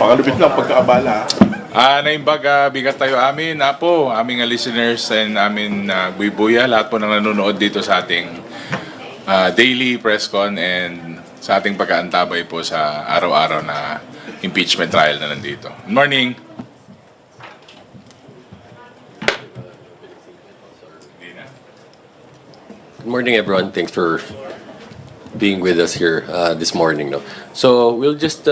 Pangalupit lang pagkaabala. Naimbag, bigat tayo amin, po, aming listeners and amin buibuya, lahat po ng nanonood dito sa ating daily press con and sa ating pag-aantabay po sa araw-araw na impeachment trial na nandito. Good morning. Good morning, everyone. Thanks for being with us here this morning. No? So we'll just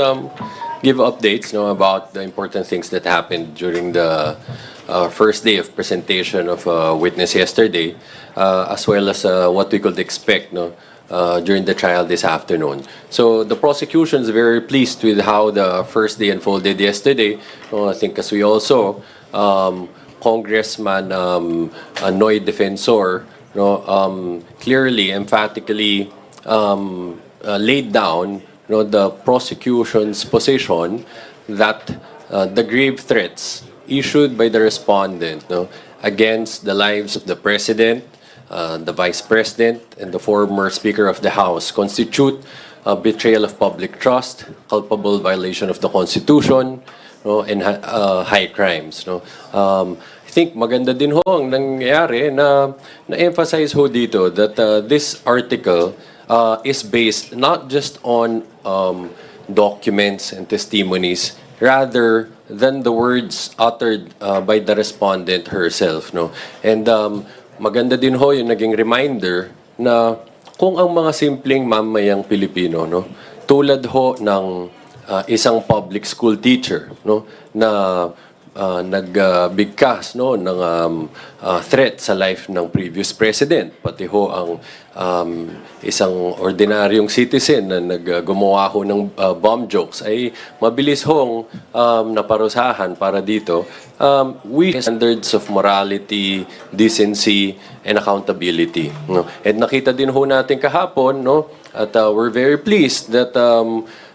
give updates about the important things that happened during the first day of presentation of witness yesterday, as well as what we could expect during the trial this afternoon. So the prosecution is very pleased with how the first day unfolded yesterday. I think as we also, Congressman Noy Defensor clearly, emphatically laid down the prosecution's position that the grave threats issued by the respondent against the lives of the President, the Vice President, and the former Speaker of the House constitute a betrayal of public trust, culpable violation of the Constitution, and high crimes. I think maganda din ho ang nangyayari na emphasize ho dito that this article is based not just on documents and testimonies rather than the words uttered by the respondent herself. And maganda din ho yung naging reminder na kung ang mga simpleng mamayang Pilipino tulad ho ng isang public school teacher na nagbigkas ng threat sa life ng previous president, pati ho ang isang ordinaryong citizen na gumawa ho ng bomb jokes ay mabilis hong naparusahan para dito. We standards of morality, decency, and accountability. At nakita din ho natin kahapon at we're very pleased that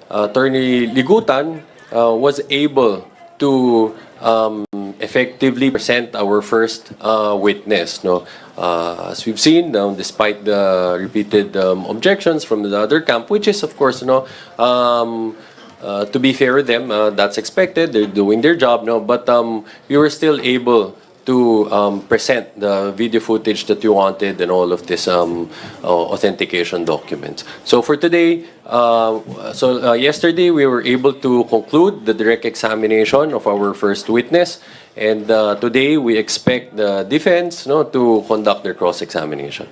Attorney Ligutan was able to effectively present our first witness. As we've seen, despite the repeated objections from the other camp, which is of course, to be fair with them, that's expected. They're doing their job, but we were still able to present the video footage that you wanted and all of this authentication documents. So for today, yesterday we were able to conclude the direct examination of our first witness, and today we expect the defense to conduct their cross-examination.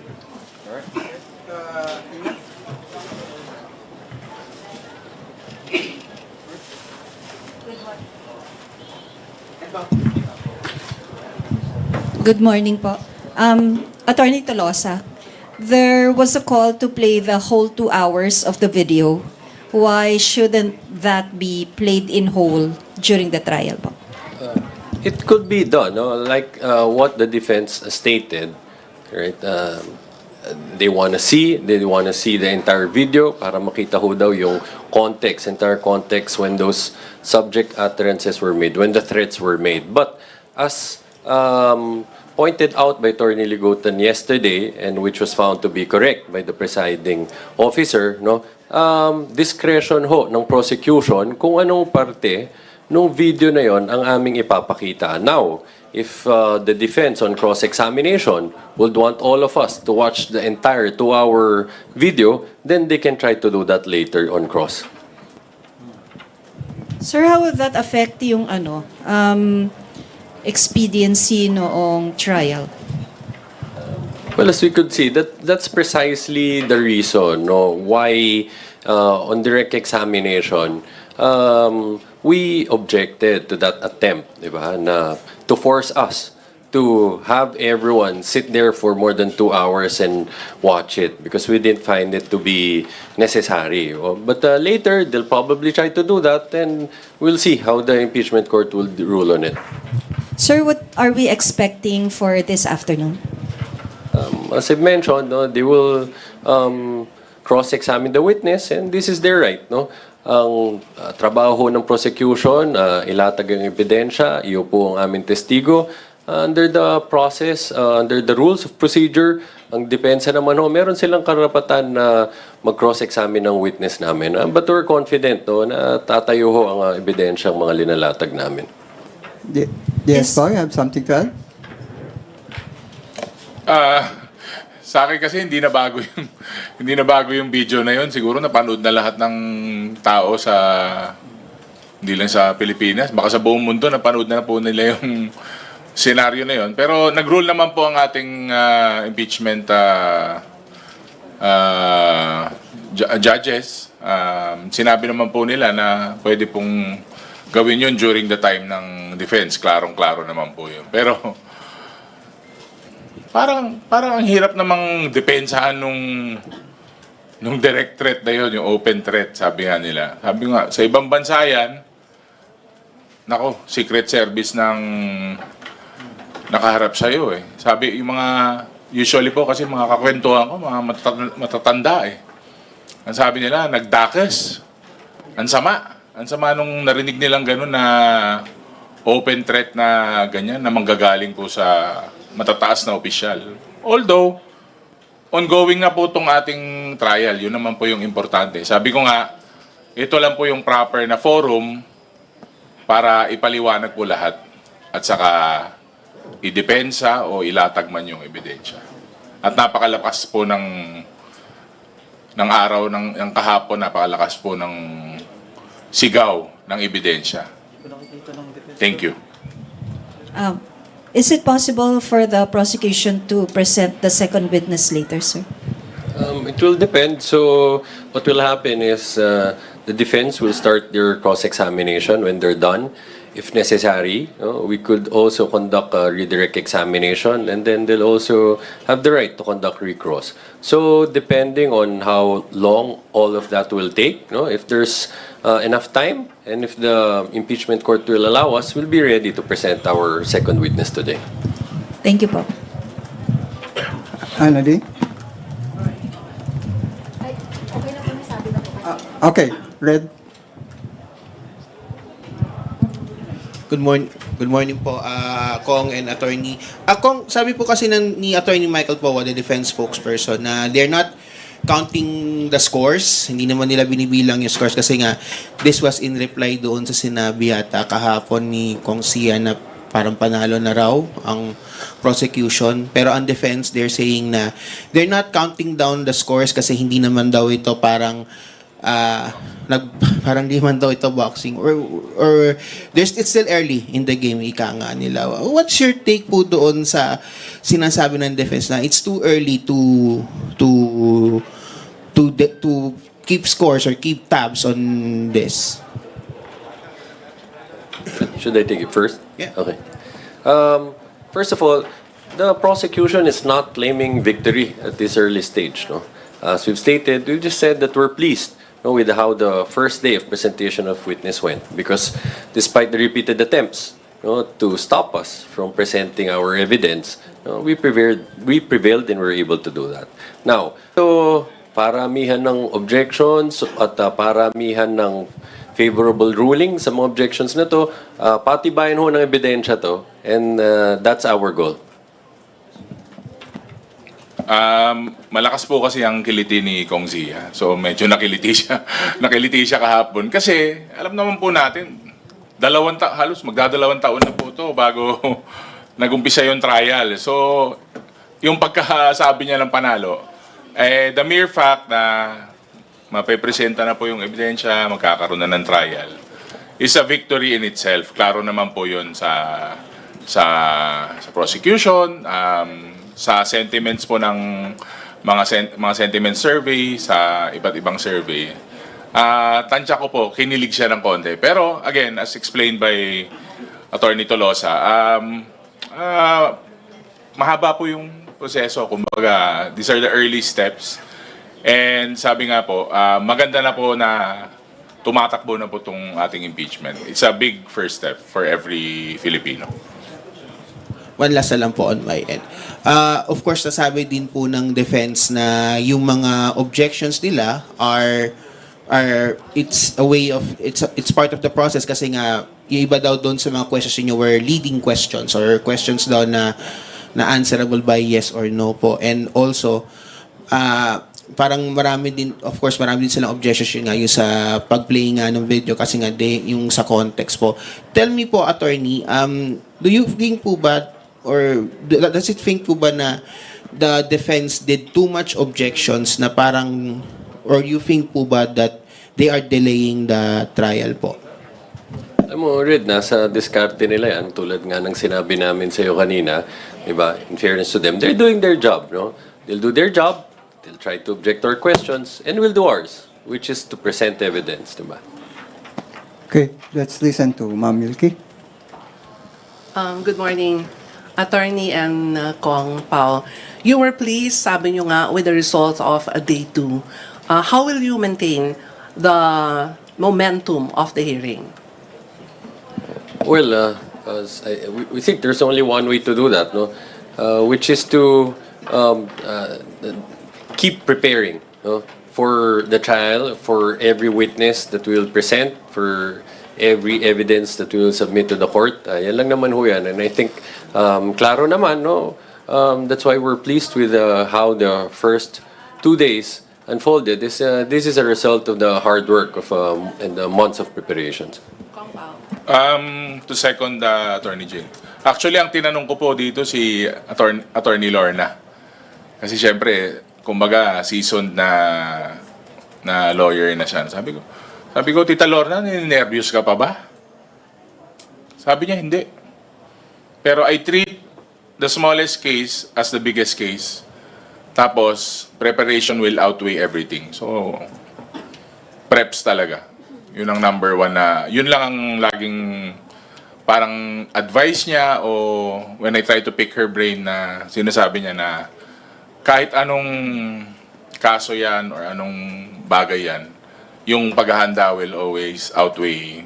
Good morning po. Attorney Tolosa, there was a call to play the whole 2 hours of the video. Why shouldn't that be played in whole during the trial po? It could be done, like what the defense stated, right? They want to see the entire video para makita ho daw yung entire context when those subject utterances were made, when the threats were made. But as pointed out by Attorney Ligutan yesterday, and which was found to be correct by the presiding officer, discretion ho ng prosecution kung anong parte nung video na yon ang aming ipapakita. Now, if the defense on cross-examination would want all of us to watch the entire 2-hour video, then they can try to do that later on cross. Sir, how would that affect yung expediency noong trial? Well, as we could see, that's precisely the reason why on direct examination we objected to that attempt, to force us to have everyone sit there for more than 2 hours and watch it because we didn't find it to be necessary. But later, they'll probably try to do that, and we'll see how the impeachment court will rule on it. Sir, what are we expecting for this afternoon? As I've mentioned, they will cross-examine the witness, and this is their right. Ang trabaho ng prosecution, ilatag ang ebidensya, iyo po ang aming testigo. Under the process, under the rules of procedure, Ang depensa naman ho, meron silang karapatan na mag-cross-examine ng witness namin. But we're confident na tatayo ho ang ebidensyang mga linalatag namin. Yes, po, you have something to add? Sa akin kasi hindi na bago yung hindi na bago yung video na yon. Siguro napanood na lahat ng tao sa hindi lang sa Pilipinas, baka sa buong mundo napanood na po nila yung senaryo na yon. Pero nag-rule naman po ang ating impeachment judges. Sinabi naman po nila na pwede pong gawin yun during the time ng defense. Klarong-klaro naman po yun. Pero parang ang hirap namang depensahan nung direct threat na yun, yung open threat, sabi nga nila. Sabi nga, sa ibang bansa yan, nako, secret service ng nakaharap sa'yo eh. Sabi, yung mga, usually po kasi mga kakwentuhan ko, mga matatanda eh. Ang sabi nila, nagdakes. Ang sama. Ang sama nung narinig nilang gano'n na open threat na ganyan, na manggagaling po sa matataas na opisyal. Although, ongoing na po itong ating trial. Yun naman po yung importante. Sabi ko nga, ito lang po yung proper na forum para ipaliwanag po lahat. At saka, idepensa o ilatag man yung ebidensya. At napakalakas po ng araw, ng kahapon, napakalakas po ng sigaw ng ebidensya. Thank you. Is it possible for the prosecution to present the second witness later, sir? It will depend. So what will happen is the defense will start their cross-examination when they're done. If necessary, we could also conduct a redirect examination, and then they'll also have the right to conduct recross. So depending on how long all of that will take, if there's enough time, and if the impeachment court will allow us, we'll be ready to present our second witness today. Thank you po. Ana D? Okay, Red. Good morning po, Kong and Attorney. Kong, sabi po kasi ni Attorney Michael Powa, the defense spokesperson, na they're not counting the scores. Hindi naman nila binibilang yung scores kasi nga, this was in reply doon sa sinabi yata kahapon ni Kong Sia na parang panalo na raw ang prosecution. Pero ang defense, they're saying na they're not counting down the scores kasi hindi naman daw ito parang parang di man daw ito boxing or it's still early in the game, ika nga nila. What's your take po doon sa sinasabi ng defense na it's too early to keep scores or keep tabs on this? Should I take it first? Yeah. Okay. First of all, the prosecution is not claiming victory at this early stage. As we've stated, we've just said that we're pleased with how the first day of presentation of witness went, because despite the repeated attempts to stop us from presenting our evidence, we prevailed and were able to do that. Now, so paramihan ng objections at paramihan ng favorable ruling sa mga objections na to, patibayan ho ng ebidensya to, and that's our goal. Malakas po kasi ang kiliti ni Kong Zia. So medyo nakiliti siya. Nakiliti siya kahapon. Kasi alam naman po natin, halos magdadalawang taon na po to bago nagumpisa yung trial. So yung pagkasabi niya ng panalo, the mere fact na mapepresenta na po yung ebidensya, magkakaroon na ng trial, is a victory in itself. Klaro naman po yun sa prosecution, sa sentiments po ng mga sentiment survey, sa iba't ibang survey. Tansya ko po, kinilig siya ng konti. Pero again, as explained by Attorney Tolosa, mahaba po yung proseso. Kumbaga, these are the early steps. And sabi nga po, maganda na po na tumatakbo na po itong ating impeachment. It's a big first step for every Filipino. One last na lang po on my end. Of course, nasabi din po ng defense na yung mga objections nila it's a way of it's part of the process kasi nga yung iba daw doon sa mga questions niyo were leading questions or questions daw na na answerable by yes or no po. And also, parang marami din, of course, marami din silang objections yun nga, yung sa pag-play nga ng video kasi nga yung sa context po. Tell me po, attorney, do you think po ba, or does it think po ba na the defense did too much objections na parang, or you think po ba that they are delaying the trial po? Alam mo, Red, nasa diskarte nila yan, tulad nga ng sinabi namin sa iyo kanina, di ba? In fairness to them, they're doing their job, no? They'll do their job, they'll try to object to our questions, and we'll do ours, which is to present evidence, di ba? Okay, let's listen to Ma'am Milky. Good morning, Attorney and Kong Pao. You were pleased, sabi nyo nga, with the results of day 2. How will you maintain the momentum of the hearing? Well, we think there's only one way to do that, no? Which is to keep preparing, no? For the trial, for every witness that we will present, for every evidence that we will submit to the court. Yan lang naman ho yan. And I think, klaro naman, no? That's why we're pleased with how the first 2 days unfolded. This is a result of the hard work of and the months of preparations. Kong Pao. To second Attorney Jill. Actually, ang tinanong ko po dito si Attorney Lorna. Kasi syempre, kumbaga, seasoned na lawyer na siya. Sabi ko, Tita Lorna, nervous ka pa ba? Sabi niya, hindi. Pero I treat the smallest case as the biggest case. Tapos, preparation will outweigh everything. So, preps talaga. Yun ang number 1 na, yun lang ang laging parang advice niya o when I try to pick her brain na sinasabi niya na kahit anong kaso yan or anong bagay yan, yung paghahanda will always outweigh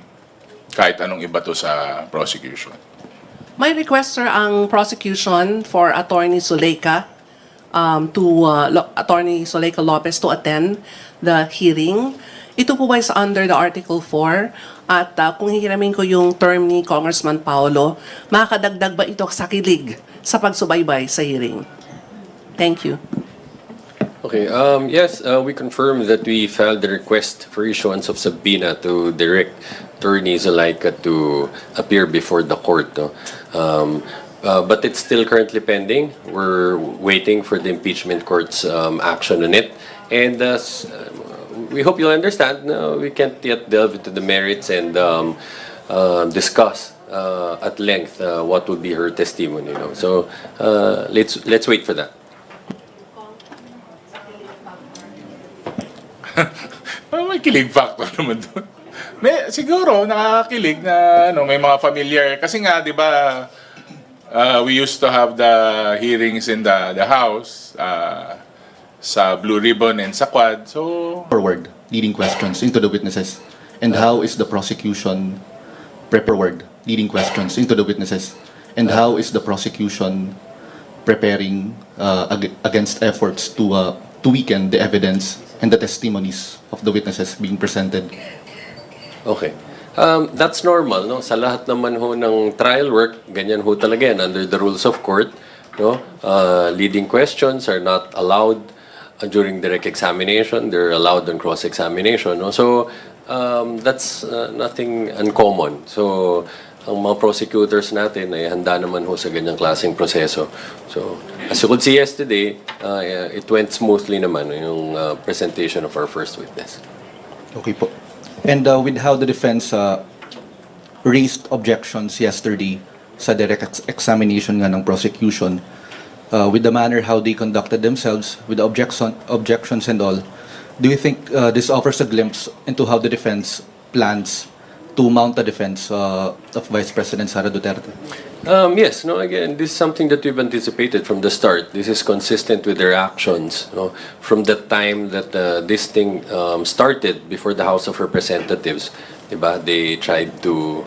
kahit anong iba to sa prosecution. May request, sir, ang prosecution for Attorney Zuleika Attorney Zuleika Lopez to attend the hearing. Ito po ba is under the Article 4? At kung hihiramin ko yung term ni Congressman Paolo, makakadagdag ba ito sa kilig sa pagsubaybay sa hearing? Thank you. Okay, yes, we confirm that we filed the request for issuance of subpoena to direct Attorney Zuleika to appear before the court. No? But it's still currently pending. We're waiting for the impeachment court's action on it. And we hope you'll understand, we can't yet delve into the merits and discuss at length what would be her testimony. No? So let's wait for that. May kilig factor naman doon. Siguro nakakakilig na may mga familiar. Kasi nga, di ba, we used to have the hearings in the House sa Blue Ribbon and sa Quad. So, forward, leading questions into the witnesses. And how is the prosecution prepared, leading questions into the witnesses? And how is the prosecution preparing against efforts to weaken the evidence and the testimonies of the witnesses being presented? Okay. That's normal, no? Sa lahat naman ho ng trial work, ganyan ho talaga yan under the rules of court, no? Leading questions are not allowed during direct examination. They're allowed on cross-examination, no? So, that's nothing uncommon. So, ang mga prosecutors natin ay handa naman ho sa ganyang klaseng proseso. So, as you could see yesterday, it went smoothly naman yung presentation of our first witness. Okay po. And with how the defense raised objections yesterday sa direct examination nga ng prosecution, with the manner how they conducted themselves, with the objections and all, do you think this offers a glimpse into how the defense plans to mount a defense of Vice President Sara Duterte? Yes, no, again, this is something that we've anticipated from the start. This is consistent with their actions, no? From the time that this thing started before the House of Representatives, diba? They tried to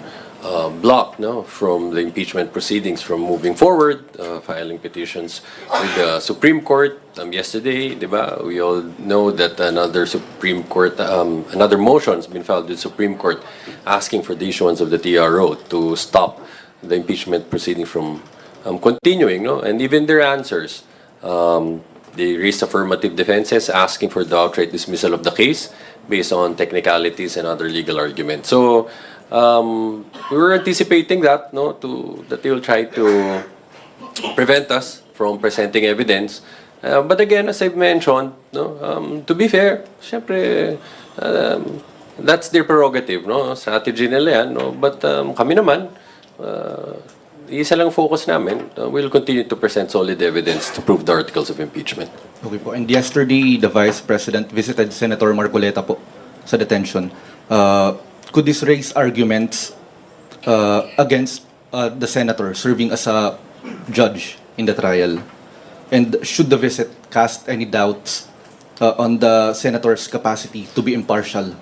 block, no, from the impeachment proceedings from moving forward, filing petitions with the Supreme Court. Yesterday, diba? We all know that another Supreme Court, another motion has been filed with Supreme Court asking for the issuance of the TRO to stop the impeachment proceeding from continuing, no? And even their answers, they raised affirmative defenses asking for the outright dismissal of the case based on technicalities and other legal arguments. So we were anticipating that, no, that they will try to prevent us from presenting evidence. But again, as I've mentioned, no, to be fair, syempre, that's their prerogative, no? Strategy nila yan, no? But kami naman, isa lang focus namin, we'll continue to present solid evidence to prove the articles of impeachment. Okay po. And yesterday, the Vice President visited Senator Marcoleta po sa detention. Could this raise arguments against the senator serving as a judge in the trial? And should the visit cast any doubts on the senator's capacity to be impartial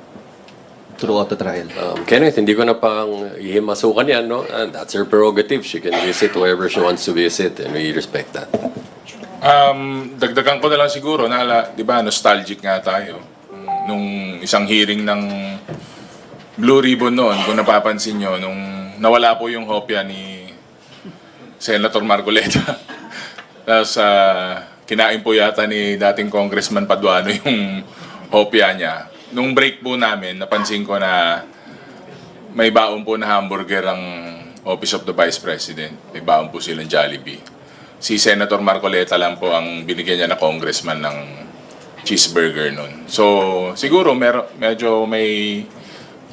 throughout the trial? Kenneth, hindi ko na pang ihimasukan yan, no? And that's her prerogative. She can visit whoever she wants to visit, and we respect that. Dagdagan ko na lang siguro, di ba, nostalgic nga tayo. Nung isang hearing ng Blue Ribbon noon, kung napapansin nyo, nung nawala po yung hopya ni Senator Marcoleta. Tapos kinain po yata ni dating Congressman Paduano yung hopya niya. Nung break po namin, napansin ko na may baon po na hamburger ang Office of the Vice President. May baon po silang Jollibee. Si Senator Marcoleta lang po ang binigyan niya na congressman ng cheeseburger nun. So, siguro medyo may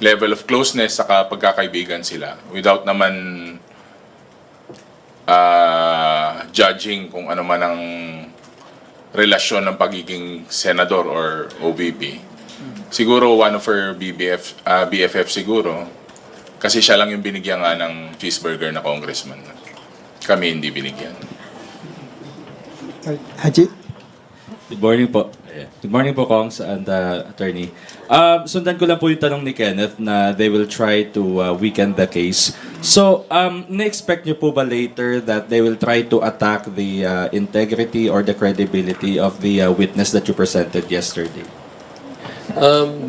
level of closeness sa pagkakaibigan sila without naman judging kung ano man ang relasyon ng pagiging senador or OVP. Siguro one of her BFF siguro kasi siya lang yung binigyan nga ng cheeseburger na congressman. Kami hindi binigyan. Haji? Good morning po. Good morning po, Kongs and Attorney. Sundan ko lang po yung tanong ni Kenneth na they will try to weaken the case. So, na-expect nyo po ba later that they will try to attack the integrity or the credibility of the witness that you presented yesterday?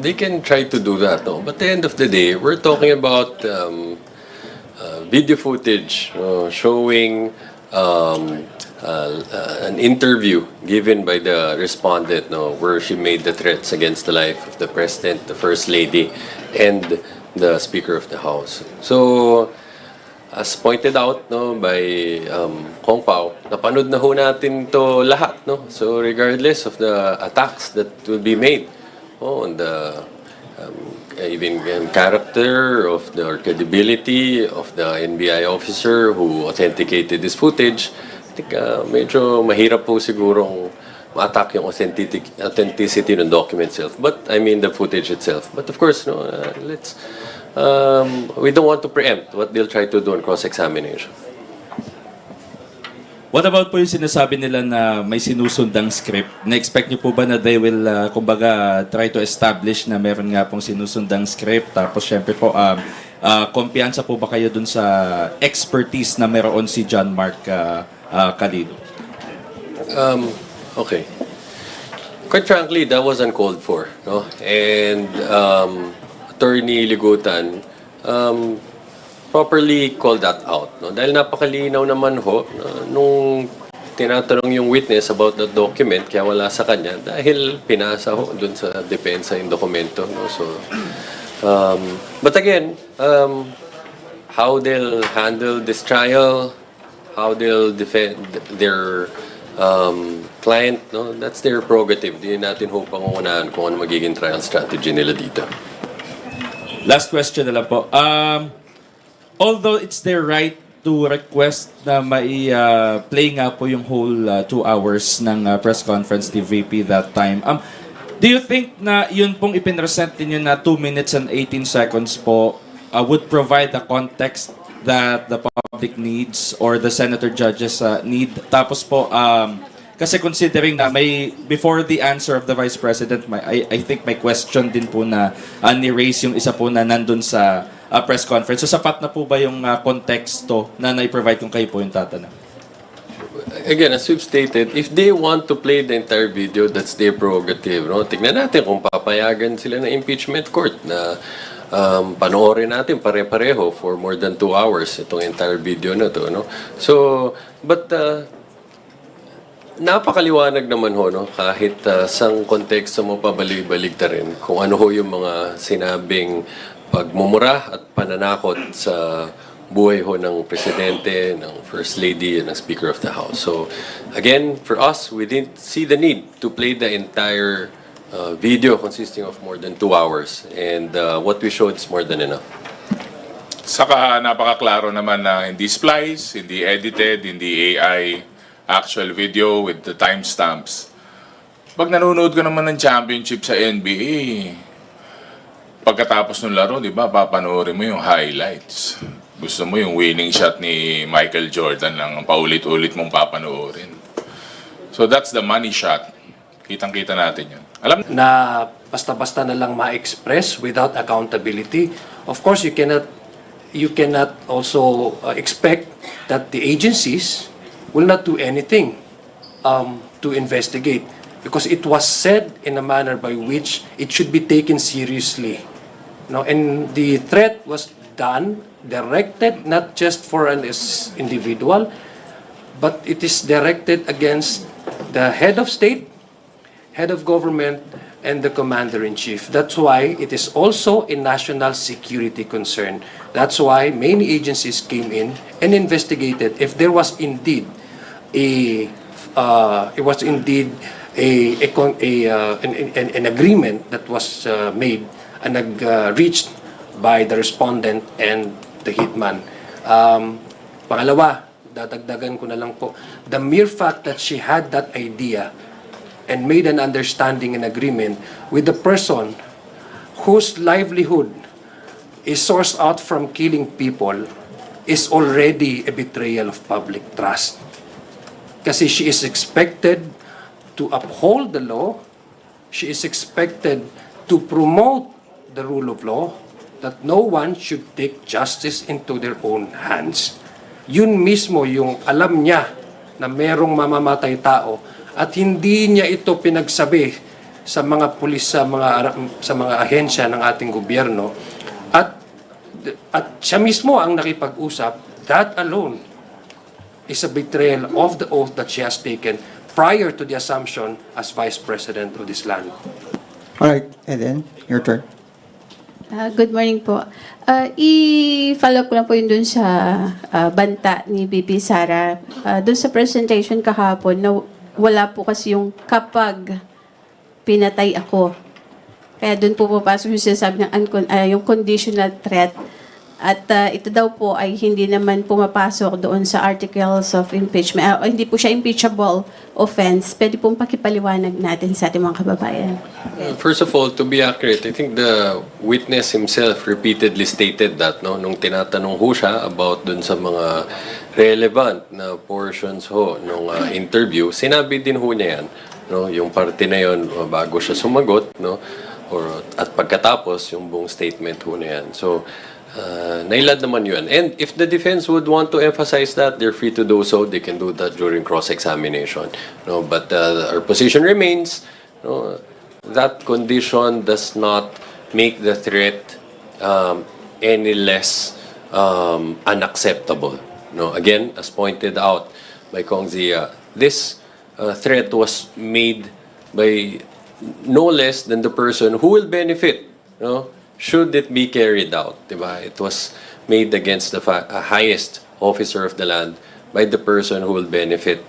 They can try to do that, no? But at the end of the day, we're talking about video footage showing an interview given by the respondent, no, where she made the threats against the life of the President, the First Lady, and the Speaker of the House. So, as pointed out, no, by Kong Pao, napanood na ho natin to lahat, no? So, regardless of the attacks that will be made on the even character of the credibility of the NBI officer who authenticated this footage, I think medyo mahirap po sigurong ma-attack yung authenticity ng document itself. But, I mean, the footage itself. But of course, no, we don't want to preempt what they'll try to do on cross-examination. What about po yung sinasabi nila na may sinusundang script? Na-expect niyo po ba na they will, kumbaga, try to establish na meron nga pong sinusundang script? Tapos, syempre po, kumpiyansa po ba kayo dun sa expertise na meron si John Mark Calido? Okay. Quite frankly, that was uncalled for, no? And Attorney Ligutan properly called that out, no? Dahil napakalinaw naman ho nung tinatanong yung witness about the document kaya wala sa kanya dahil pinasa ho dun sa depensa yung dokumento, no? So but again, how they'll handle this trial, how they'll defend their client, no, that's their prerogative. Di natin ho pangungunahan kung ano magiging trial strategy nila dito. Last question na lang po. Although it's their right to request na play nga po yung whole 2 hours ng press conference ni VP that time, do you think na yun pong ipinresent ninyo na 2 minutes and 18 seconds po would provide the context that the public needs or the senator judges need? Tapos po, kasi considering na may, before the answer of the Vice President, I think may question din po na ni-raise yung isa po na nandun sa press conference. So sapat na po ba yung konteksto na na-provide kung kayo po yung tatanong? Again, as we've stated, if they want to play the entire video, that's their prerogative, no? Tignan natin kung papayagan sila ng impeachment court na panoorin natin pare-pareho for more than 2 hours itong entire video na to, no? So, but napakaliwanag naman ho, no? Kahit sang konteksto mo pabalik-balik na rin kung ano ho yung mga sinabing pagmumura at pananakot sa buhay ho ng Presidente, ng First Lady, and ng Speaker of the House. So, again, for us, we didn't see the need to play the entire video consisting of more than 2 hours. And what we showed is more than enough. Saka napakaklaro naman na hindi splice, hindi edited, hindi AI, actual video with the timestamps. Pag nanonood ka naman ng championship sa NBA, pagkatapos ng laro, di ba, papanoorin mo yung highlights. Gusto mo yung winning shot ni Michael Jordan lang paulit-ulit mong papanoorin. So that's the money shot. Kitang-kita natin yun. Alam na basta-basta na lang ma-express without accountability. Of course, you cannot also expect that the agencies will not do anything to investigate because it was said in a manner by which it should be taken seriously. No, and the threat was done, directed not just for an individual, but it is directed against the head of state, head of government, and the commander-in-chief. That's why it is also a national security concern. That's why many agencies came in and investigated if there was indeed an agreement that was made and reached by the respondent and the hitman. Pangalawa, dadagdagan ko na lang po, the mere fact that she had that idea and made an understanding and agreement with the person whose livelihood is sourced out from killing people is already a betrayal of public trust. Kasi she is expected to uphold the law, she is expected to promote the rule of law, that no one should take justice into their own hands. Yun mismo yung alam niya na merong mamamatay tao at hindi niya ito pinagsabi sa mga pulis, sa mga ahensya ng ating gobyerno at siya mismo ang nakipag-usap. That alone is a betrayal of the oath that she has taken prior to the assumption as Vice President of this land. All right, and then, your turn. Good morning po. I-follow ko lang po yun dun sa banta ni BP Sara. Dun sa presentation kahapon, na wala po kasi yung kapag pinatay ako. Kaya dun po papasok yung sinasabi ng yung conditional threat. At ito daw po ay hindi naman pumapasok doon sa articles of impeachment. Hindi po siya impeachable offense. Pwede pong pakipaliwanag natin sa ating mga kababayan. First of all, to be accurate, I think the witness himself repeatedly stated that, no, nung tinatanong ho siya about dun sa mga relevant na portions ho nung interview, sinabi din ho niya yan, no, yung parte na yun bago siya sumagot, no, at pagkatapos yung buong statement ho na yan. So, nailad naman yun. And if the defense would want to emphasize that, they're free to do so. They can do that during cross-examination. No, but our position remains, no, that condition does not make the threat any less unacceptable. No, again, as pointed out by Kong Zia, this threat was made by no less than the person who will benefit, no, should it be carried out, diba? It was made against the highest officer of the land by the person who will benefit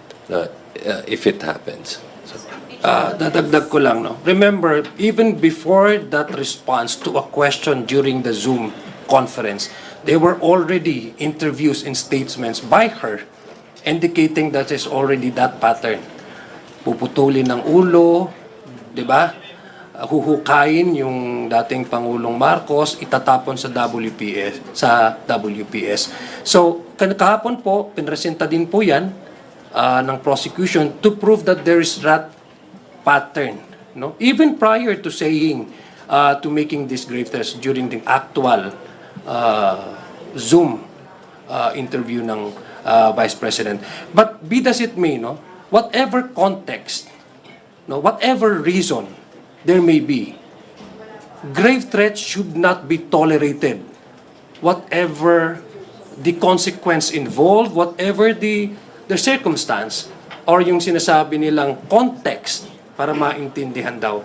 if it happens. So. Dadagdag ko lang, no? Remember, even before that response to a question during the Zoom conference, there were already interviews and statements by her indicating that is already that pattern. Puputulin ng ulo, di ba? Huhukayin yung dating Pangulong Marcos, itatapon sa WPS. So, kahapon po, pinresenta din po yan ng prosecution to prove that there is that pattern. No? Even prior to saying, to making these grave threats during the actual Zoom interview ng Vice President. But be as it may, no? Whatever context, no, whatever reason there may be, grave threats should not be tolerated. Whatever the consequence involved, whatever the circumstance, or yung sinasabi nilang context para maintindihan daw.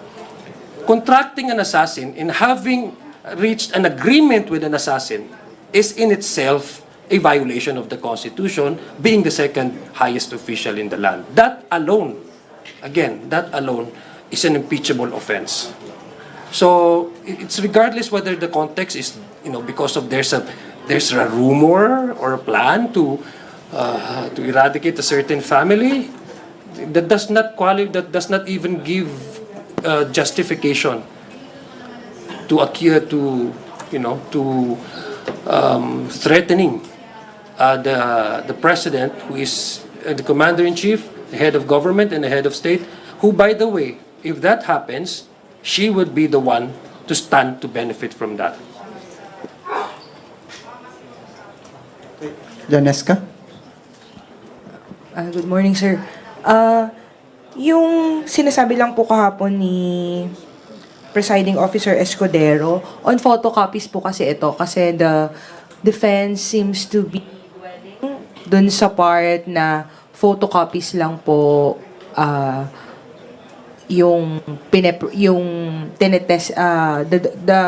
Contracting an assassin and having reached an agreement with an assassin is in itself a violation of the Constitution, being the second highest official in the land. That alone, again, that alone is an impeachable offense. So it's regardless whether the context is, because of there's a rumor or a plan to eradicate a certain family, that does not even give justification to threatening the president, who is the commander-in-chief, the head of government and the head of state, who, by the way, if that happens, she would be the one to stand to benefit from that. Janeska? Good morning, sir. Yung sinasabi lang po kahapon ni Presiding Officer Escudero, on photocopies po kasi ito, kasi the defense seems to be dun sa part na photocopies lang po yung tinetest, the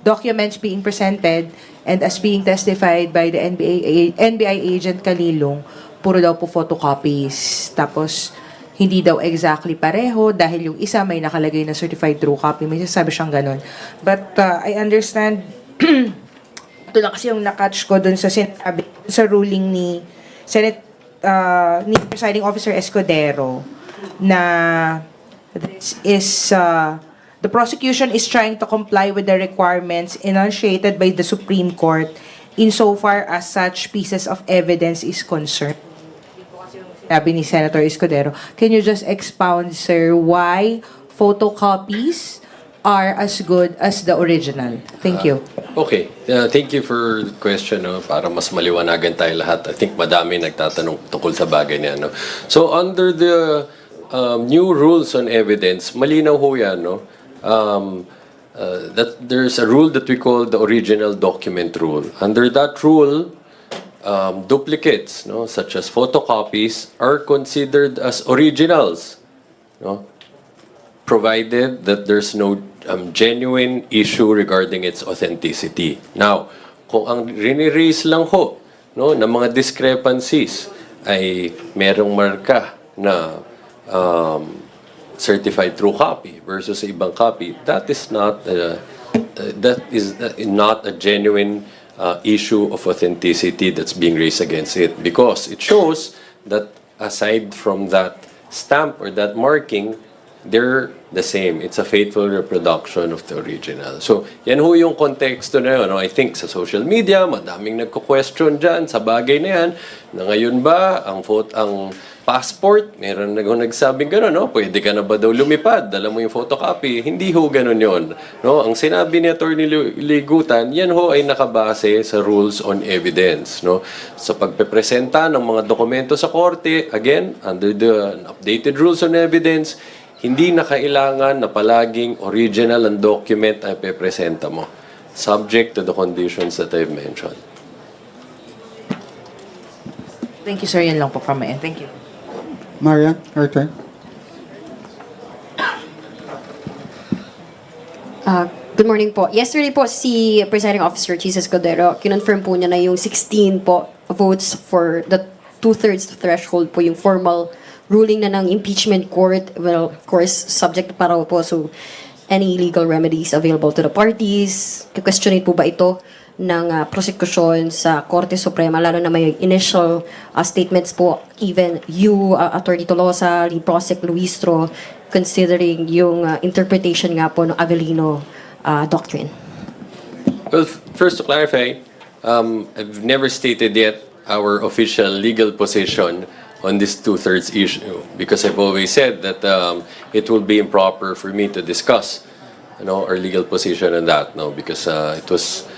documents being presented and as being testified by the NBI agent Kalilong, puro daw po photocopies. Tapos, hindi daw exactly pareho dahil yung isa may nakalagay na certified true copy. May sasabi siyang ganun. But I understand, ito lang kasi yung nakatch ko dun sa sinabi, sa ruling ni ni Presiding Officer Escudero na this is the prosecution is trying to comply with the requirements enunciated by the Supreme Court insofar as such pieces of evidence is concerned. Sabi ni Senator Escudero. Can you just expound, sir, why photocopies are as good as the original? Thank you. Okay. Thank you for the question. Para mas maliwanagan tayo lahat. I think madami nagtatanong tungkol sa bagay niya. So, under the new rules on evidence, malinaw ho yan, that there's a rule that we call the original document rule. Under that rule, duplicates, such as photocopies, are considered as originals, provided that there's no genuine issue regarding its authenticity. Now, kung ang riniraise lang ho ng mga discrepancies ay merong marka na certified true copy versus ibang copy, that is not a genuine issue of authenticity that's being raised against it, because it shows that aside from that stamp or that marking, they're the same. It's a faithful reproduction of the original. So, yan ho yung konteksto na yun. I think sa social media, madaming nagko-question dyan sa bagay na yan, na ngayon ba, ang passport, meron nagsabing gano'n, pwede ka na ba daw lumipad? Dala mo yung photocopy. Hindi ho gano'n yun. Ang sinabi ni Atty. Ligutan, yan ho ay nakabase sa rules on evidence. Sa pagpepresenta ng mga dokumento sa korte, again, under the updated rules on evidence, hindi na kailangan na palaging original ang document ay pepresenta mo, subject to the conditions that I've mentioned. Thank you, sir. Yan lang po from my end. Thank you. Marian, your turn. Good morning po. Yesterday po, si Presiding Officer Jesus Escudero, kinonfirm po niya na yung 16 po votes for the 2/3 threshold po yung formal ruling na ng impeachment court. Well, of course, subject pa raw po, so any legal remedies available to the parties. Questionin po ba ito ng prosecution sa Korte Suprema, lalo na may initial statements po, even you, Attorney Tolosa, Prosec Luistro, considering yung interpretation nga po ng Avellino doctrine? Well, first to clarify, I've never stated yet our official legal position on this 2/3 issue, because I've always said that it will be improper for me to discuss, our legal position on that, because it was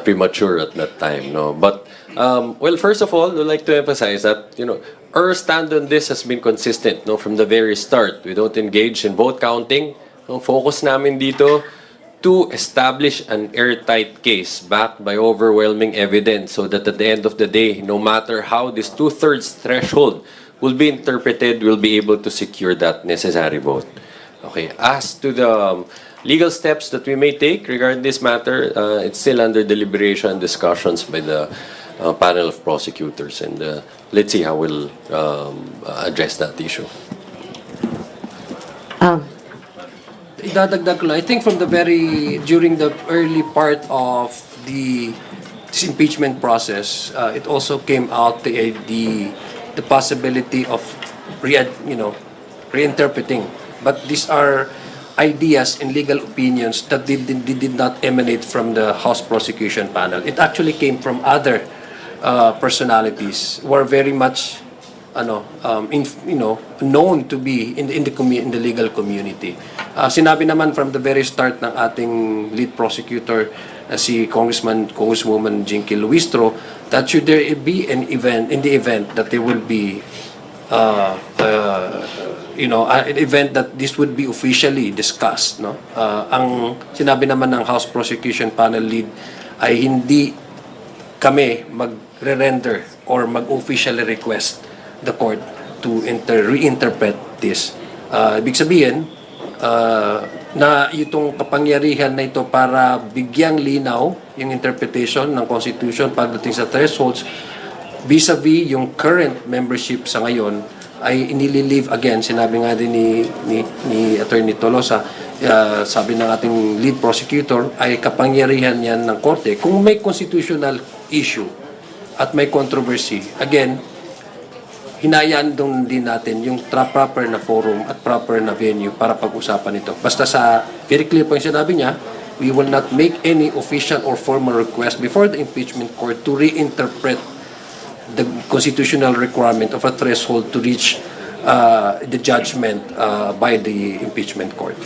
premature at that time, But well, first of all, I'd like to emphasize that our stand on this has been consistent, from the very start. We don't engage in vote counting. Focus namin dito to establish an airtight case backed by overwhelming evidence so that at the end of the day, no matter how this two-thirds threshold will be interpreted, we'll be able to secure that necessary vote. Okay, as to the legal steps that we may take regarding this matter, it's still under deliberation and discussions by the panel of prosecutors, and let's see how we'll address that issue. Idadagdag ko lang, I think during the early part of this impeachment process, it also came out the possibility of reinterpreting. But these are ideas and legal opinions that did not emanate from the House Prosecution Panel. It actually came from other personalities who are very much known to be in the legal community. Sinabi naman from the very start ng ating lead prosecutor, si Congresswoman Jinky Luistro, that should there be an event, in the event that there will be an event that this would be officially discussed, no? Ang sinabi naman ng House Prosecution Panel lead ay hindi kami magre-render or mag-officially request the court to reinterpret this. Ibig sabihin, na itong kapangyarihan na ito para bigyang linaw yung interpretation ng Constitution pagdating sa thresholds vis-a-vis yung current membership sa ngayon ay inililive again. Sinabi nga din ni Attorney Tolosa, sabi ng ating lead prosecutor, ay kapangyarihan yan ng korte. Kung may constitutional issue at may controversy, again, hinayaan doon din natin yung proper na forum at proper na venue para pag-usapan ito. Basta very clear po yung sinabi niya, we will not make any official or formal request before the impeachment court to reinterpret the constitutional requirement of a threshold to reach the judgment by the impeachment court.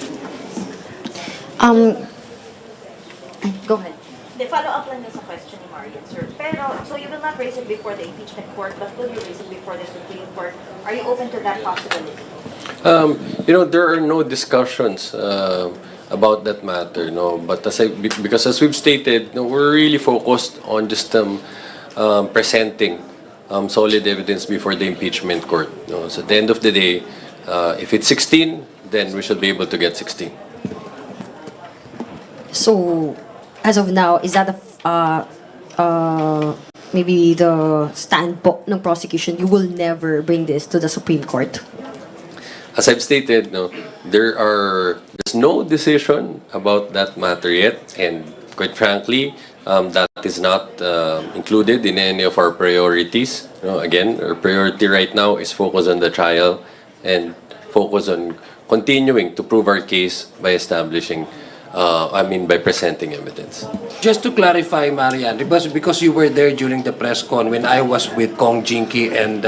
Go ahead. The follow-up lang sa question ni Marian, sir. Pero, so you will not raise it before the impeachment court, but will you raise it before the Supreme Court? Are you open to that possibility? There are no discussions about that matter, no. But because as we've stated, no, we're really focused on just presenting solid evidence before the impeachment court. No? So at the end of the day, if it's 16, then we should be able to get 16. So, as of now, is that maybe the stand po ng prosecution? You will never bring this to the Supreme Court? As I've stated, no, there's no decision about that matter yet, and quite frankly, that is not included in any of our priorities. Again, our priority right now is focus on the trial and focus on continuing to prove our case by establishing by presenting evidence. Just to clarify, Marian, because you were there during the press con when I was with Kong Jinky and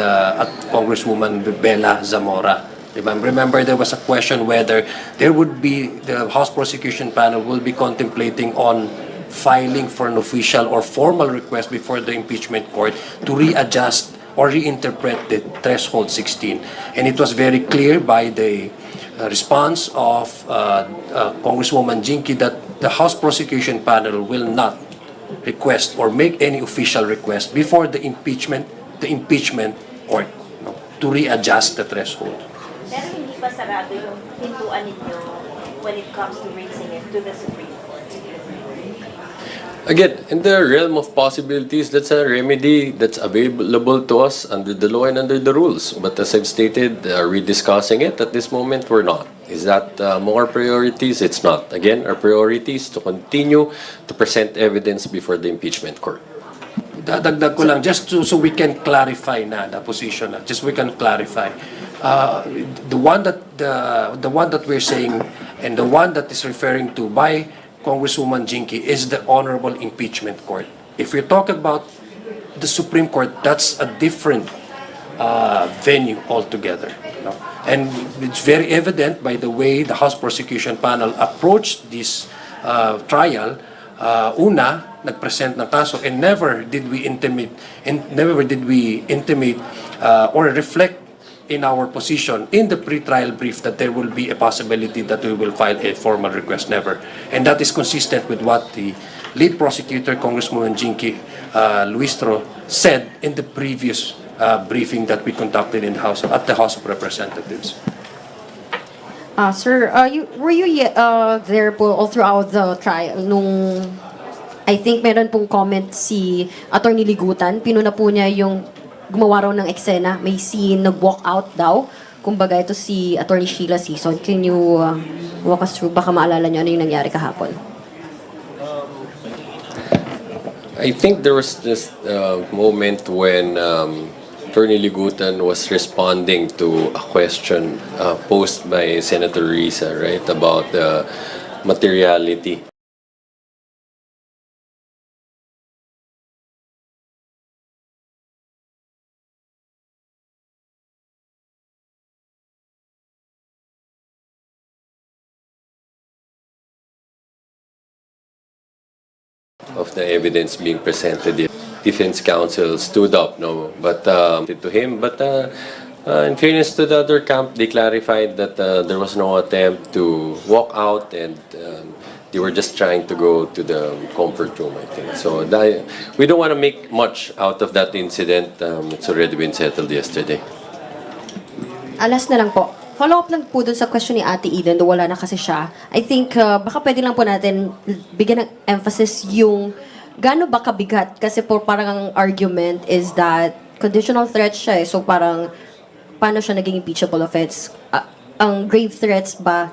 Congresswoman Bella Zamora. Remember there was a question whether there would be, the House Prosecution Panel will be contemplating on filing for an official or formal request before the impeachment court to readjust or reinterpret the threshold 16. And it was very clear by the response of Congresswoman Jinky that the House Prosecution Panel will not request or make any official request before the impeachment court, no, to readjust the threshold. Pero hindi pa sarado yung pintuan ninyo when it comes to raising it to the Supreme Court? Again, in the realm of possibilities, that's a remedy that's available to us under the law and under the rules. But as I've stated, are we discussing it? At this moment, we're not. Is that more priorities? It's not. Again, our priority is to continue to present evidence before the impeachment court. Dadagdag ko lang, just so we can clarify na the position, just we can clarify. The one that we're saying and the one that is referring to by Congresswoman Jinky is the Honorable Impeachment Court. If we're talking about the Supreme Court, that's a different venue altogether. No? And it's very evident by the way the House Prosecution Panel approached this trial. Nagpresent ng kaso, and never did we intimate or reflect in our position in the pre-trial brief that there will be a possibility that we will file a formal request. Never. And that is consistent with what the lead prosecutor, Congresswoman Jinky Luistro, said in the previous briefing that we conducted in the House, at the House of Representatives. Sir, were you there po all throughout the trial nung I think meron pong comment si Attorney Ligutan, pinuna po niya yung gumawa raw ng eksena, may scene, nag-walk out daw. Kumbaga ito si Attorney Sheila Season. Can you walk us through? Baka maalala niyo ano yung nangyari kahapon. I think there was this moment when Attorney Ligutan was responding to a question posed by Senator Risa, right, about the materiality of the evidence being presented. The defense counsel stood up, no, but to him. But in fairness to the other camp, they clarified that there was no attempt to walk out, and they were just trying to go to the comfort room, I think. So we don't want to make much out of that incident. It's already been settled yesterday. Alas na lang po. Follow-up lang po dun sa question ni Ate Eden, do wala na kasi siya. I think baka pwede lang po natin bigyan ng emphasis yung gaano ba kabigat. Kasi po parang ang argument is that conditional threat siya eh. So parang paano siya naging impeachable offense? Ang grave threats ba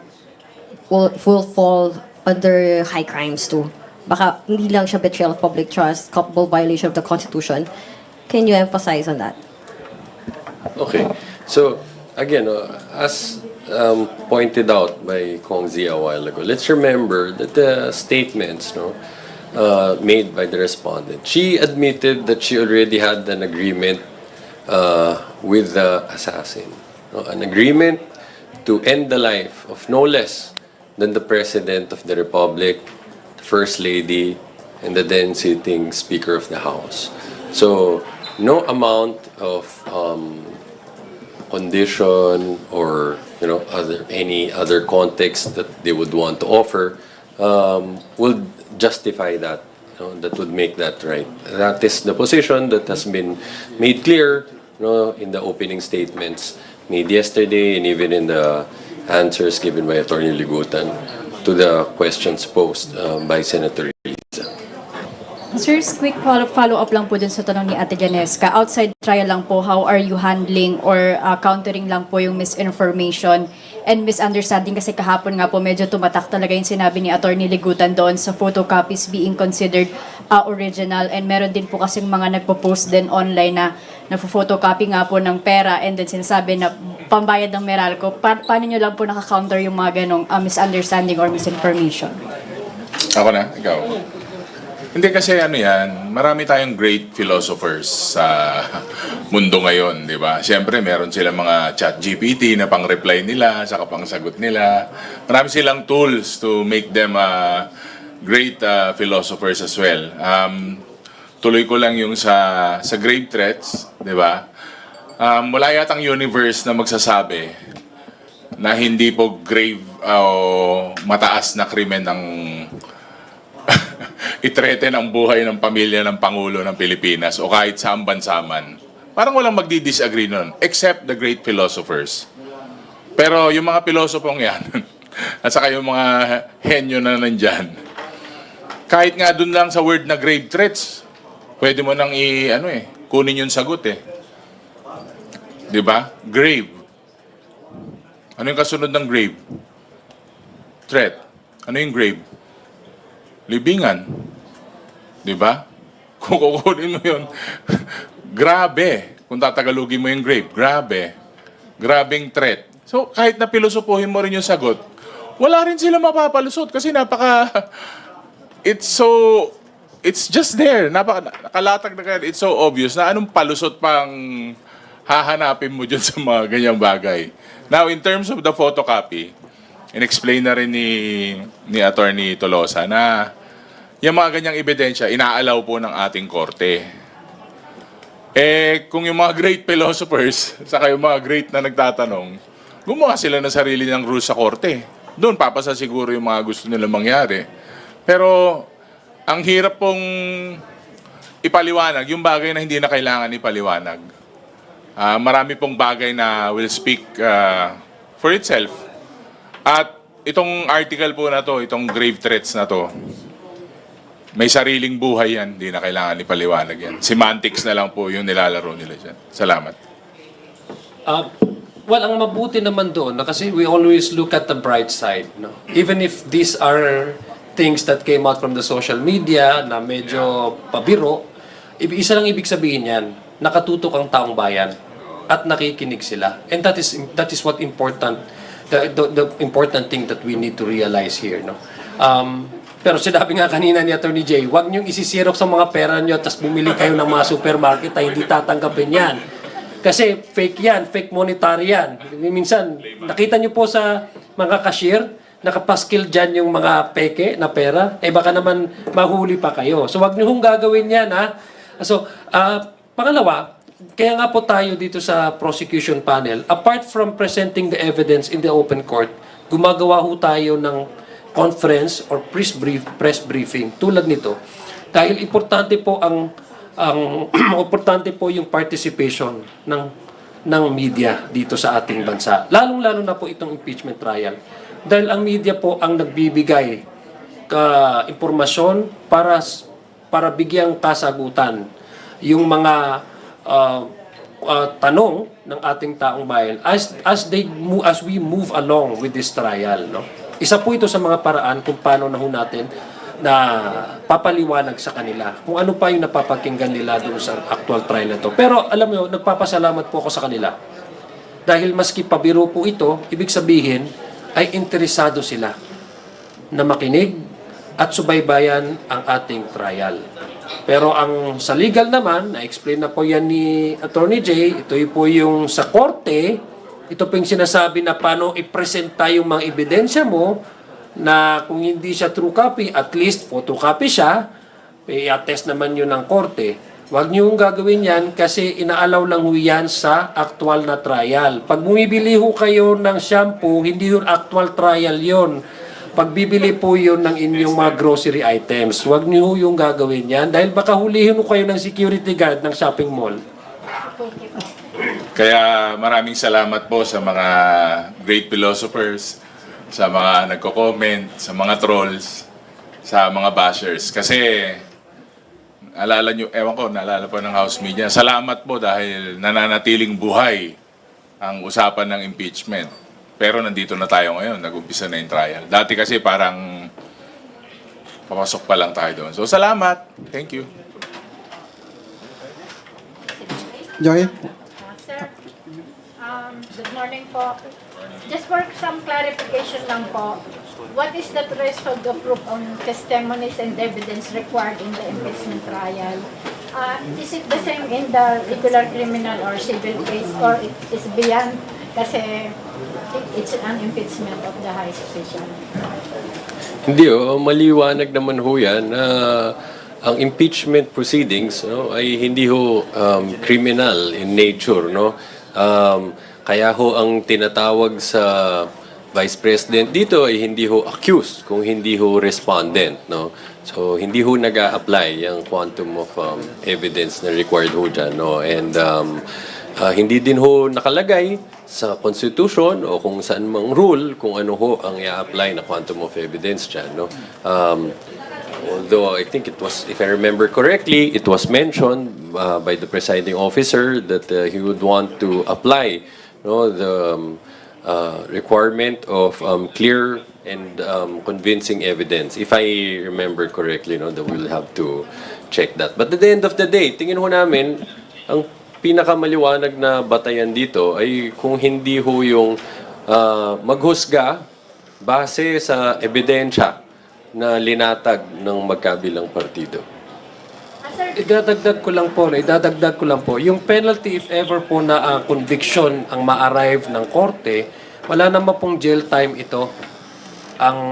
will fall under high crimes too? Baka hindi lang siya betrayal of public trust, culpable violation of the Constitution. Can you emphasize on that? Okay. So, again, as pointed out by Kong Zia a while ago, let's remember that the statements made by the respondent, she admitted that she already had an agreement with the assassin. An agreement to end the life of no less than the President of the Republic, the First Lady, and the then sitting Speaker of the House. So, no amount of condition or any other context that they would want to offer will justify that. That would make that right. That is the position that has been made clear in the opening statements made yesterday and even in the answers given by Attorney Ligutan to the questions posed by Senator Risa. Sir, quick follow-up lang po dun sa tanong ni Ate Janesca. Outside trial lang po, how are you handling or countering lang po yung misinformation and misunderstanding? Kasi kahapon nga po medyo tumatak talaga yung sinabi ni Attorney Ligutan doon sa photocopies being considered original, and meron din po kasing mga nagpo-post din online na nagpo-photocopy nga po ng pera and then sinasabi na pambayad ng Meralco. Paano nyo lang po nakakounter yung mga ganong misunderstanding or misinformation? Ako na? Ikaw? Hindi kasi yan, marami tayong great philosophers sa mundo ngayon, di ba? Siyempre, meron silang mga chat GPT na pang-reply nila, saka pang-sagot nila. Marami silang tools to make them great philosophers as well. Tuloy ko lang yung sa grave threats, di ba? Wala yatang universe na magsasabi na hindi po grave o mataas na krimen ang i-threaten ang buhay ng pamilya ng Pangulo ng Pilipinas o kahit saan bansa man. Parang walang magdi-disagree nun, except the great philosophers. Pero yung mga pilosopong yan, at saka yung mga henyo na nandyan, kahit nga dun lang sa word na grave threats, pwede mo nang kunin yung sagot eh. Di ba? Grave. Ano yung kasunod ng grave? Threat. Ano yung grave? Libingan. Di ba? Kung kukunin mo yun, grabe. Kung tatagalugin mo yung grave, grabe. Grabing threat. So, kahit na pilosopuhin mo rin yung sagot, wala rin sila mapapalusot kasi it's just there. Nakalatag na kaya. It's so obvious na anong palusot pang hahanapin mo dyan sa mga ganyang bagay. Now, in terms of the photocopy, in-explain na rin ni Attorney Tolosa na yung mga ganyang ebidensya, inaalaw po ng ating korte. Kung yung mga great philosophers, saka yung mga great na nagtatanong, gumawa sila ng sarili ng rules sa korte. Doon papasa siguro yung mga gusto nilang mangyari. Pero ang hirap pong ipaliwanag yung bagay na hindi na kailangan ipaliwanag. Marami pong bagay na will speak for itself. At itong article po na to, itong grave threats na to, may sariling buhay yan, hindi na kailangan ipaliwanag yan. Semantics na lang po yung nilalaro nila dyan. Salamat. Well, ang mabuti naman doon, na kasi we always look at the bright side. No? Even if these are things that came out from the social media na medyo pabiro, isa lang ibig sabihin yan, nakatutok ang taong bayan at nakikinig sila. And that is what important, the important thing that we need to realize here. No? Pero sinabi nga kanina ni Atty. Jay, huwag niyong isisirok sa mga pera niyo tapos bumili kayo ng mga supermarket ay hindi tatanggapin yan. Kasi fake yan, fake monetary yan. Minsan, nakita niyo po sa mga cashier, nakapaskil dyan yung mga peke na pera, baka naman mahuli pa kayo. So, wag niyo hong gagawin yan, ha? So, pangalawa, kaya nga po tayo dito sa prosecution panel, apart from presenting the evidence in the open court, gumagawa ho tayo ng conference or press briefing tulad nito. Dahil importante po importante po yung participation ng media dito sa ating bansa. Lalong-lalo na po itong impeachment trial. Dahil ang media po ang nagbibigay impormasyon para bigyang kasagutan yung mga tanong ng ating taong bayan as we move along with this trial. No? Isa po ito sa mga paraan kung paano na ho natin na papaliwanag sa kanila kung ano pa yung napapakinggan nila doon sa actual trial na to. Pero alam mo, nagpapasalamat po ako sa kanila. Dahil maski pabiro po ito, ibig sabihin ay interesado sila na makinig at subaybayan ang ating trial. Pero ang sa legal naman, na-explain na po yan ni Atty. Jay, ito po yung sa korte, ito po yung sinasabi na paano i-presenta yung mga ebidensya mo na kung hindi siya true copy, at least photocopy siya, i-attest naman yun ng korte. Huwag niyong gagawin yan kasi inaalaw lang ho yan sa actual na trial. Pag bumibili ho kayo ng shampoo, hindi yun actual trial yun. Pagbibili po yun ng inyong mga grocery items. Huwag niyo ho yung gagawin yan dahil baka hulihin ho kayo ng security guard ng shopping mall. Kaya maraming salamat po sa mga great philosophers, sa mga nagko-comment, sa mga trolls, sa mga bashers. Kasi, alala nyo, ewan ko, naalala po ng House Media, salamat po dahil nananatiling buhay ang usapan ng impeachment. Pero nandito na tayo ngayon, nag-umpisa na yung trial. Dati kasi parang papasok pa lang tayo doon. So, salamat. Thank you. Joy? Sir, good morning po. Just for some clarification lang po, what is the threshold of proof on testimonies and evidence required in the impeachment trial? Is it the same in the regular criminal or civil case or it is beyond kasi it's an impeachment of the highest official? Hindi, maliwanag naman ho yan na ang impeachment proceedings ay hindi ho criminal in nature. No? Kaya ho ang tinatawag sa Vice President dito ay hindi ho accused kung hindi ho respondent. No? So hindi ho nag-a-apply yung quantum of evidence na required ho dyan. No? And hindi din ho nakalagay sa Constitution o kung saan mang rule kung ano ho ang i-apply na quantum of evidence dyan. No? Although I think it was, if I remember correctly, it was mentioned by the presiding officer that he would want to apply the requirement of clear and convincing evidence. If I remember correctly, that we'll have to check that. But at the end of the day, tingin ho namin, ang pinakamaliwanag na batayan dito ay kung hindi ho yung maghusga base sa ebidensya na linatag ng magkabilang partido. Idadagdag ko lang po, yung penalty if ever po na conviction ang ma-arrive ng korte, wala naman pong jail time ito. ang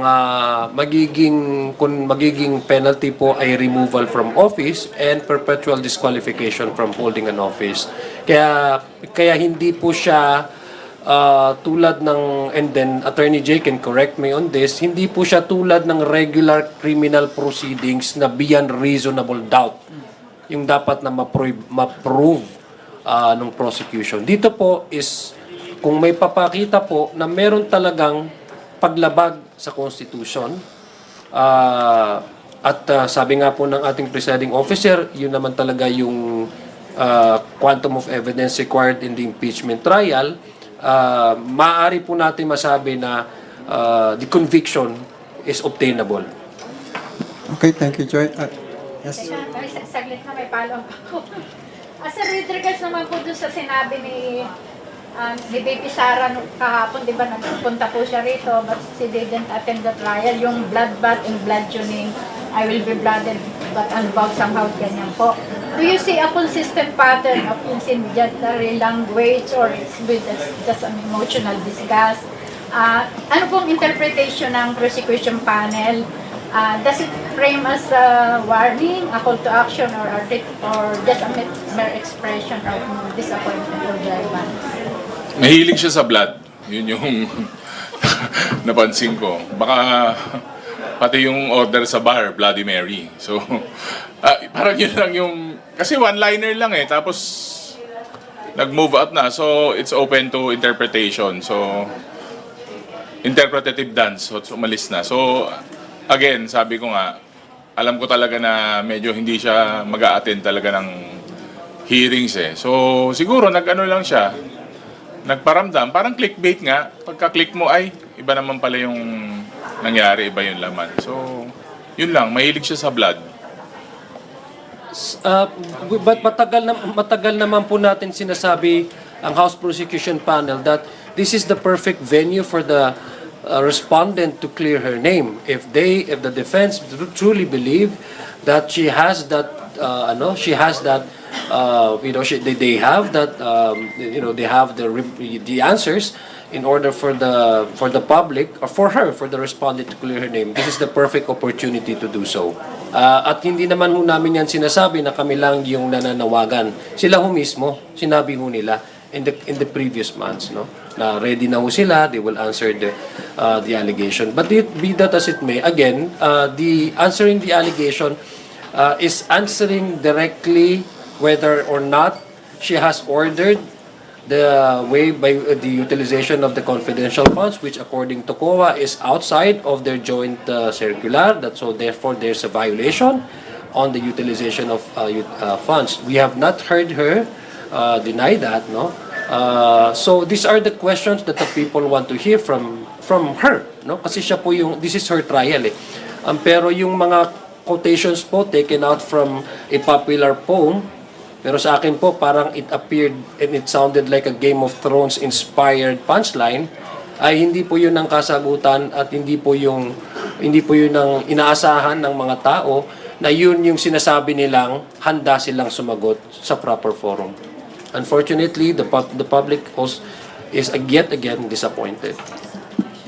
magiging penalty po ay removal from office and perpetual disqualification from holding an office. Kaya hindi po siya tulad ng, and then Attorney Jay can correct me on this, hindi po siya tulad ng regular criminal proceedings na beyond reasonable doubt. Yung dapat na ma-prove ng prosecution. Dito po is kung may papakita po na meron talagang paglabag sa Constitution, at sabi nga po ng ating presiding officer, yun naman talaga yung quantum of evidence required in the impeachment trial, maaari po natin masabi na the conviction is obtainable. Okay, thank you, Joy. Yes. Saglit na may follow-up ako. Sir, with regards naman po dun sa sinabi ni Bibi Sara kahapon, di ba, nagpunta po siya rito, but she didn't attend the trial, yung blood bath and blood tuning, I will be blooded but unbound somehow, ganyan po. Do you see a consistent pattern of incendiary language or with just an emotional disgust? Ano pong interpretation ng prosecution panel? Does it frame as a warning, a call to action, or just a mere expression of disappointment or grievance? Mahilig siya sa blood. Yun yung napansin ko. Baka pati yung order sa bar, Bloody Mary. So, parang yun lang yung... Kasi one-liner lang eh. Tapos, nag-move out na. So, it's open to interpretation. So, interpretative dance. So, umalis na. So, again, sabi ko nga, alam ko talaga na medyo hindi siya mag-a-attend talaga ng hearings eh. So, siguro nag-ano lang siya, nagparamdam, parang clickbait nga. Pagka-click mo ay, iba naman pala yung nangyari, iba yung laman. So, yun lang, mahilig siya sa blood. But matagal naman po natin sinasabi ang House Prosecution Panel that this is the perfect venue for the respondent to clear her name. If the defense truly believe that she has that, they have that, they have the answers in order for the public, or for the respondent to clear her name. This is the perfect opportunity to do so. At hindi naman ho namin yan sinasabi na kami lang yung nananawagan. Sila ho mismo, sinabi ho nila in the previous months, no? Na ready na ho sila, they will answer the allegation. But be that as it may, again, the answering the allegation is answering directly whether or not she has ordered the way by the utilization of the confidential funds, which according to COA is outside of their joint circular. So therefore, there's a violation on the utilization of funds. We have not heard her deny that, no? So these are the questions that the people want to hear from her, no? Kasi siya po this is her trial eh. Pero yung mga quotations po taken out from a popular poem, pero sa akin po parang it appeared and it sounded like a Game of Thrones inspired punchline, ay hindi po yun ang kasagutan at hindi po yun ang inaasahan ng mga tao na yun yung sinasabi nilang handa silang sumagot sa proper forum. Unfortunately, the public is yet again disappointed.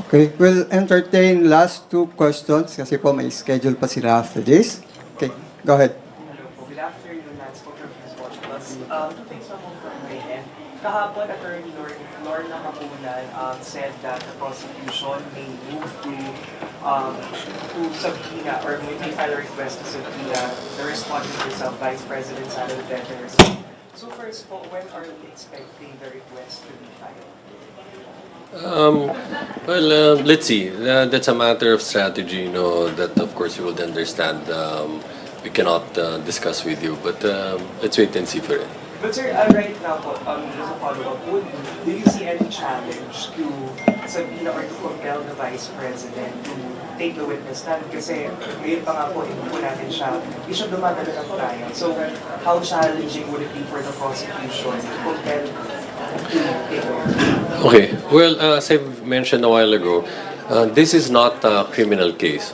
Okay, we'll entertain last two questions kasi po may schedule pa sila after this. Okay, go ahead. Good afternoon, two things from my end. Kahapon, Attorney Lorna Kapunan said that the prosecution may move to subpoena or may file a request to subpoena the respondents of Vice President Sara Duterte herself. So first po, when are we expecting the request to be filed? Let's see. That's a matter of strategy, that of course you would understand. We cannot discuss with you, but let's wait and see for it. But sir, right now po, just a follow-up, do you see any challenge to subpoena or to compel the Vice President to take the witness stand? Kasi ngayon pa nga po, hindi po natin siya dumadala ng trial. So, how challenging would it be for the prosecution to compel to take the witness? Okay. Well, as I mentioned a while ago, this is not a criminal case.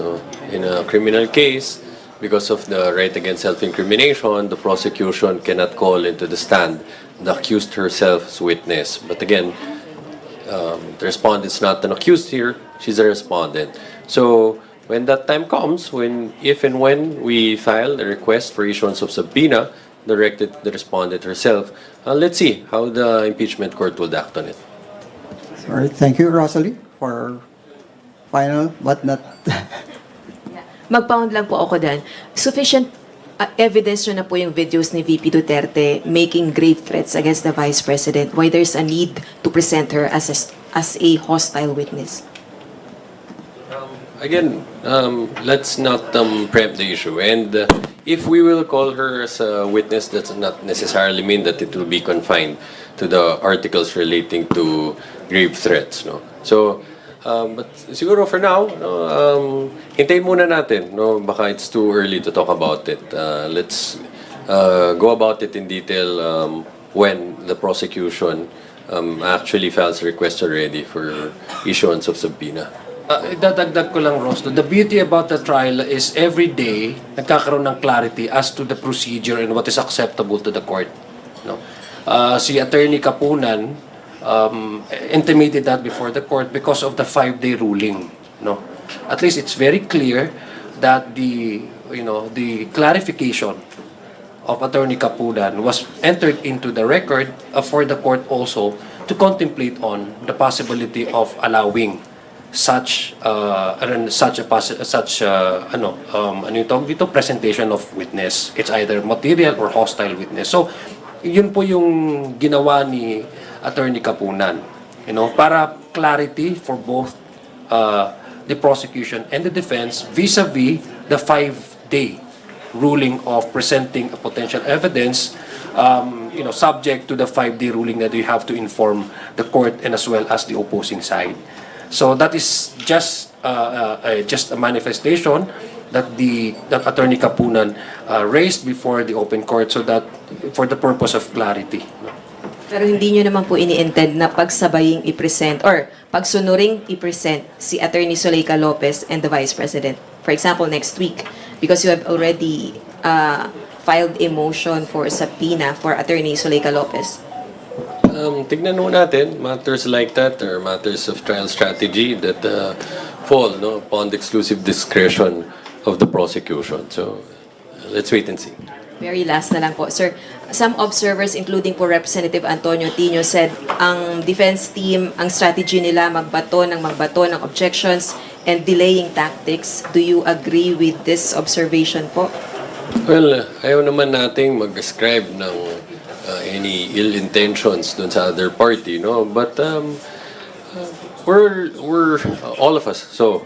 In a criminal case, because of the right against self-incrimination, the prosecution cannot call into the stand the accused herself as witness. But again, the respondent is not an accused here, she's a respondent. So when that time comes, if and when we file a request for issuance of subpoena directed to the respondent herself, let's see how the impeachment court will act on it. All right, thank you, Rosalie, for final but not... Mag-pound lang po ako dyan. Sufficient evidence na po yung videos ni VP Duterte making grave threats against the Vice President. Why there's a need to present her as a hostile witness? Again, let's not preempt the issue. And if we will call her as a witness, that does not necessarily mean that it will be confined to the articles relating to grave threats. No? So, but siguro for now, hintayin muna natin. No? Baka it's too early to talk about it. Let's go about it in detail when the prosecution actually files a request already for issuance of subpoena. Dadagdag ko lang, Rosto. The beauty about the trial is every day, nagkakaroon ng clarity as to the procedure and what is acceptable to the court. No? Si Attorney Kapunan intimated that before the court because of the 5-day ruling. No? At least it's very clear that the clarification of Attorney Kapunan was entered into the record for the court also to contemplate on the possibility of allowing such presentation of witness. It's either material or hostile witness. So yun po yung ginawa ni Attorney Kapunan, para clarity for both the prosecution and the defense vis-a-vis the 5-day ruling of presenting a potential evidence, subject to the 5-day ruling that you have to inform the court and as well as the opposing side. So that is just a manifestation that Attorney Kapunan raised before the open court, so that for the purpose of clarity. Pero hindi nyo naman po ini-intend na pagsabaying i-present or pagsunuring i-present si Attorney Zuleika Lopez and the Vice President. For example, next week, because you have already filed a motion for subpoena for Attorney Zuleika Lopez. Tignan mo natin, matters like that or matters of trial strategy that fall upon the exclusive discretion of the prosecution. So, let's wait and see. Very last na lang po. Sir, some observers, including po Representative Antonio Tino, said ang defense team, ang strategy nila magbato ng objections and delaying tactics. Do you agree with this observation po? Well, ayaw naman nating mag-ascribe ng any ill intentions dun sa other party, no? But we're all of us. So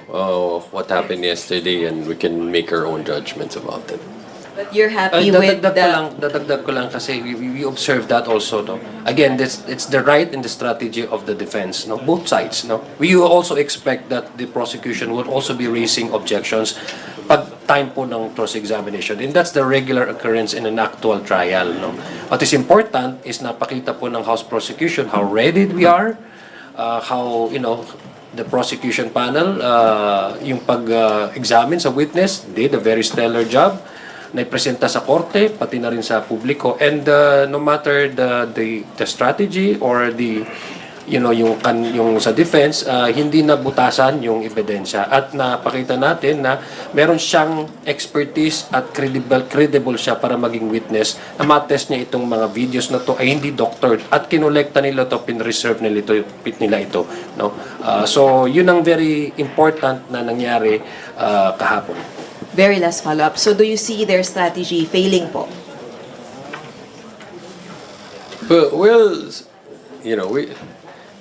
what happened yesterday, and we can make our own judgments about it. But you're happy with the... Dadagdag ko lang kasi we observe that also. No? Again, it's the right and the strategy of the defense. No? Both sides. No? We also expect that the prosecution would also be raising objections pag time po ng cross-examination. And that's the regular occurrence in an actual trial. No? What is important is napakita po ng House Prosecution how ready we are, how, the prosecution panel, yung pag-examine sa witness, did a very stellar job. Naipresenta sa korte, pati na rin sa publiko. And no matter the strategy or the yung sa defense, hindi nabutasan yung ebidensya. At napakita natin na meron siyang expertise at credible siya para maging witness. Na matest niya itong mga videos na to ay hindi doctored at kinolekta nila to, pinreserve nila ito. No? So yun ang very important na nangyari kahapon. Very last follow-up. So do you see their strategy failing po? Well,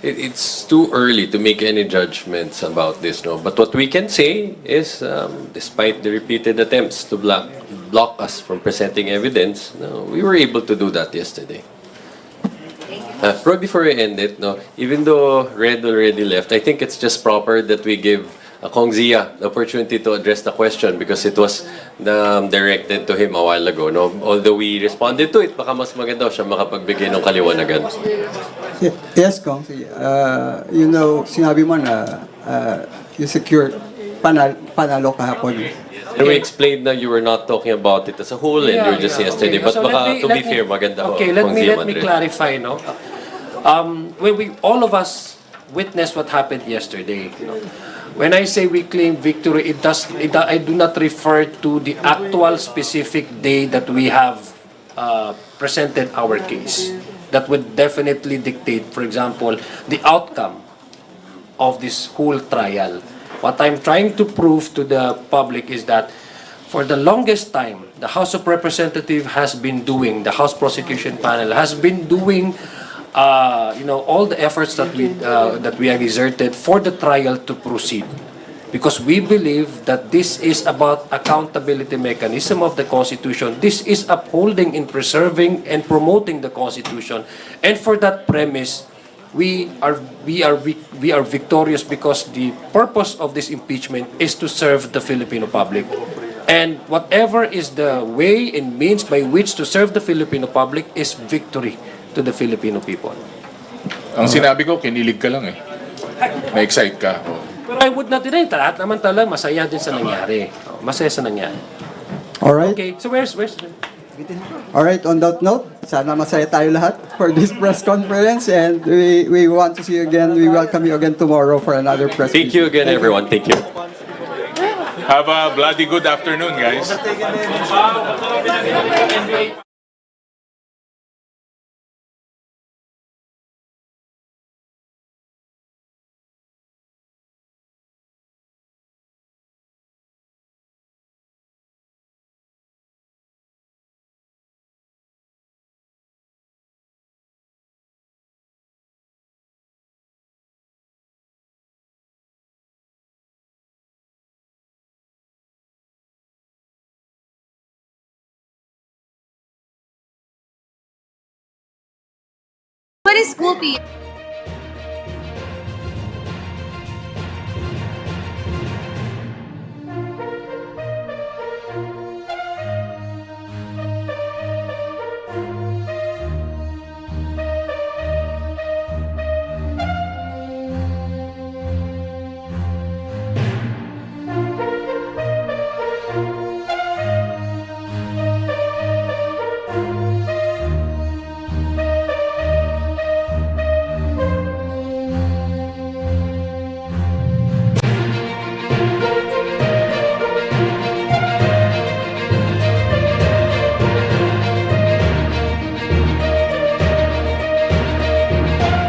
it's too early to make any judgments about this, no? But what we can say is, despite the repeated attempts to block us from presenting evidence, we were able to do that yesterday. Roy, before we end it, even though Red already left, I think it's just proper that we give Kong Zia the opportunity to address the question because it was directed to him a while ago. No? Although we responded to it, baka mas maganda siya makapagbigay ng kaliwanagan. Yes, Kong Zia. Sinabi mo na you secured panalo kahapon. And we explained na you were not talking about it as a whole and you were just yesterday. But So baka to be fair, maganda Okay, let me clarify. When all of us witnessed what happened yesterday, When I say we claim victory, I do not refer to the actual specific day that we have presented our case. That would definitely dictate, for example, the outcome of this whole trial. What I'm trying to prove to the public is that for the longest time, the House of Representatives has been doing, the House Prosecution Panel has been doing, all the efforts that we have exerted for the trial to proceed. Because we believe that this is about accountability mechanism of the Constitution. This is upholding and preserving and promoting the Constitution. And for that premise, we are victorious because the purpose of this impeachment is to serve the Filipino public. And whatever is the way and means by which to serve the Filipino public is victory to the Filipino people. Ang sinabi ko, kinilig ka lang eh. Na-excite ka. But I would not deny, lahat naman talaga masaya din sa nangyari. Masaya sa nangyari. Alright. Okay, so where's Alright, on that note, sana masaya tayo lahat for this press conference, and we want to see you again. We welcome you again tomorrow for another press Thank you again, everyone. Thank you. Have a bloody good afternoon, guys. What is school fee?